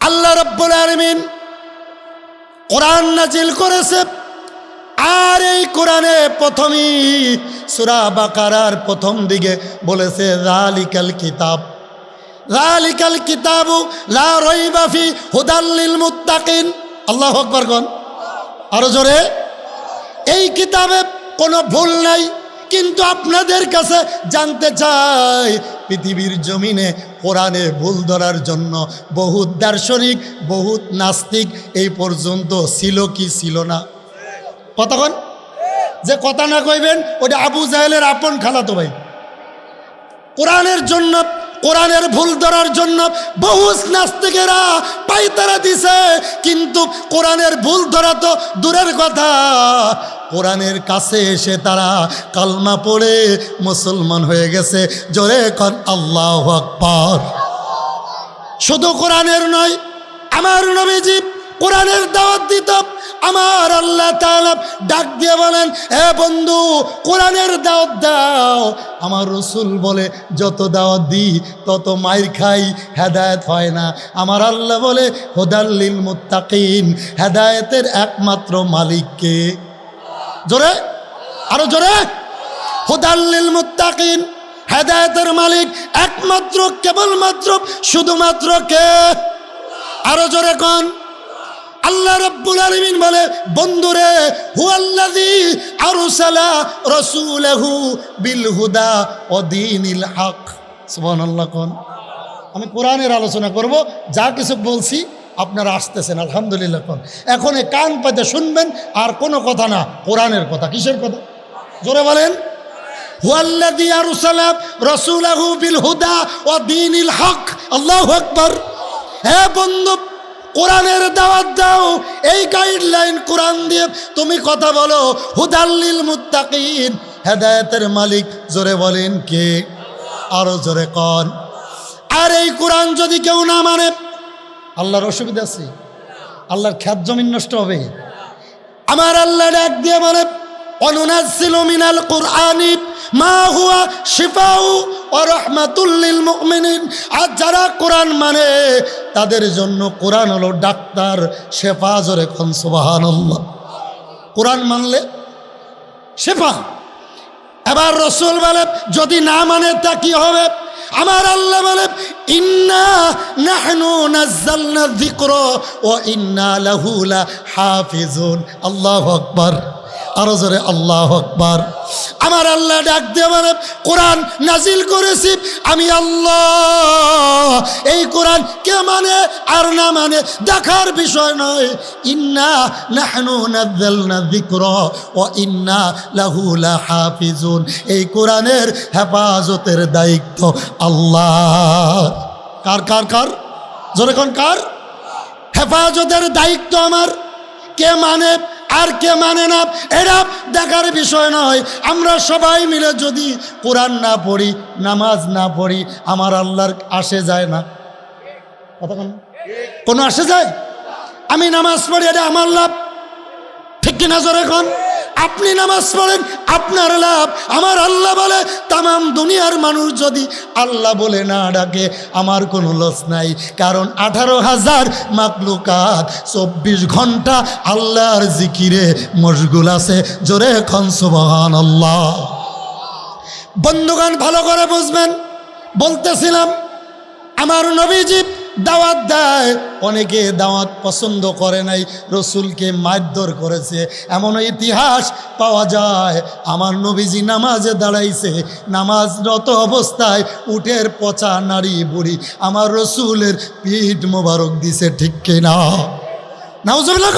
আল্লাহ রাব্বুল আলামিন কোরআন নাজিল করেছে। আর এই কোরআনে প্রথমেই সূরা বাকারার প্রথম দিকে বলেছে যালিকাল কিতাব, যালিকাল কিতাবু লা রাইবা ফি হুদাল লিল মুত্তাকিন। আল্লাহু আকবার কোন আরো জোরে। এই কিতাবে কোনো ভুল নাই, কিন্তু আপনাদের কাছে জানতে চাই পৃথিবীর জমিনে কোরআনে ভুল ধরার জন্য বহুত দার্শনিক, বহুত নাস্তিক এই পর্যন্ত ছিল কি ছিল না? কতক্ষণ যে কথা না কইবেন ওটা আবু জাহেলের আপন খালাতো ভাই। কোরআনের জন্য, কোরআনের ভুল ধরার জন্য বহু নাস্তিকেরা পায়তারা দিছে, কিন্তু কোরআনের ভুল ধরা তো দূরের কথা, কোরআনের কাছে এসে তারা কালমা পড়ে মুসলমান হয়ে গেছে। জোরে কর আল্লাহু আকবার। শুধু কোরআনের নয়, আমার নবীজি কোরআনের দাওয়াত দিত। আমার আল্লাহ তাআলা ডাক দিয়ে বলেন, হে বন্ধু কোরআনের দাওয়াত দাও। আমার রাসূল বলে যত দাওয়াত দিই তত মাইর খাই, হেদায়েত হয় না। আমার আল্লাহ বলে হুদাল লিল মুত্তাকিন, হেদায়েতের একমাত্র মালিক কে? জোরে আরো জোরে। হুদাল লিল মুত্তাকিন, হেদায়েতের মালিক একমাত্র, কেবলমাত্র, শুধুমাত্র কে? আরো জোরে কোন? আল্লাহ রাব্বুল আলামিন বলে, বন্ধুরে হুয়াল্লাযী আরসালা রাসূলাহু বিল হুদা ওয়া দীনিল হক। সুবহানাল্লাহ কোন। আমি কোরআনের আলোচনা করব, যা কিছু বলছি আপনারা আসতেছেন আলহামদুলিল্লাহ কোন। এখন কান পাতে শুনবেন, আর কোনো কথা না, কোরআনের কথা। কিসের কথা? জোরে বলেন। হুয়াল্লাযী আরসালা রাসূলাহু বিল হুদা ওয়া দীনিল হক। আল্লাহু আকবার। হে বন্ধু কোরআনের দাওয়াত দাও, এই গাইডলাইন কোরআন দিয়ে তুমি কথা বলো। হুদাল লিল মুত্তাকিন, হেদায়েতের মালিক জোরে বলেন কে? আরো জোরে কোন। আর এই কোরআন যদি কেউ না মানে, আল্লাহর অসুবিধা আছে? আল্লাহর খ্যাত জমিন নষ্ট হবে? আমার আল্লাহ ডাক দিয়ে বলে, অনুনাজ্জিলু মিনাল কুরআনি মা হুয়া শিফাউ ওয়া রাহমাতুল লিল মুমিনিন। আর যারা কোরআন মানে তাদের জন্য কোরআন হলো ডাক্তার, শেফা। জোরে কোন সুবহানাল্লাহ। কোরআন মানলে শেফা। এবার রাসূল বলে যদি না মানে তা কি হবে? আমার আল্লাহ বলে, ইন্না নাহনু নাযালনা যিকরা ওয়া ইন্না লাহু লাহাফিজুন। আল্লাহু আকবার। আরো জোরে আল্লাহু আকবার। আমার আল্লাহ ডাক দিয়ে বলে, কোরআন নাজিল করেছি আমি আল্লাহ। এই কোরআন কে মানে আর না মানে দেখার বিষয় নয়। ইন্না নাহনু নাযালনা যিকরা ওয়া ইন্না লাহু লাহাফিজুন। এই কোরআনের হেফাজতের দায়িত্ব আল্লাহ। কার কার কার? জোরে কোন কার? হেফাজতের দায়িত্ব আমার। কে মানে আর কে মানে না এটা দেখার বিষয় নয়। আমরা সবাই মিলে যদি কোরআন না পড়ি, নামাজ না পড়ি, আমার আল্লাহর আসে যায় না? কোনো আসে যায়? আমি নামাজ পড়ি, এটা আমার লাভ, ঠিক কিনা? জোরে কোন। আপনি নামাজ পড়েন, আপনার লাভ। আমার আল্লাহ বলে তামাম দুনিয়ার মানুষ যদি আল্লাহ বলে না ডাকে আমার কোনো লস নাই, কারণ 18,000 মাখলুকাত 24 ঘন্টা আল্লাহর জিকিরে মশগুল আছে। জোরে কোন সুবহানাল্লাহ। বন্ধুগণ ভালো করে বুঝবেন, বলতেছিলাম আমার নবীজি দাওয়াত দেয়, অনেকে দাওয়াত পছন্দ করে নাই, রসুলকে মারধর করেছে। এমন ইতিহাস পাওয়া যায়, আমার নবীজি নামাজে দাঁড়াইছে, নামাজরত অবস্থায় উটের পচা নারী বুড়ি আমার রসুলের পিঠ মোবারক দিছে, ঠিক কিনা? নাউজুবিল্লাহ।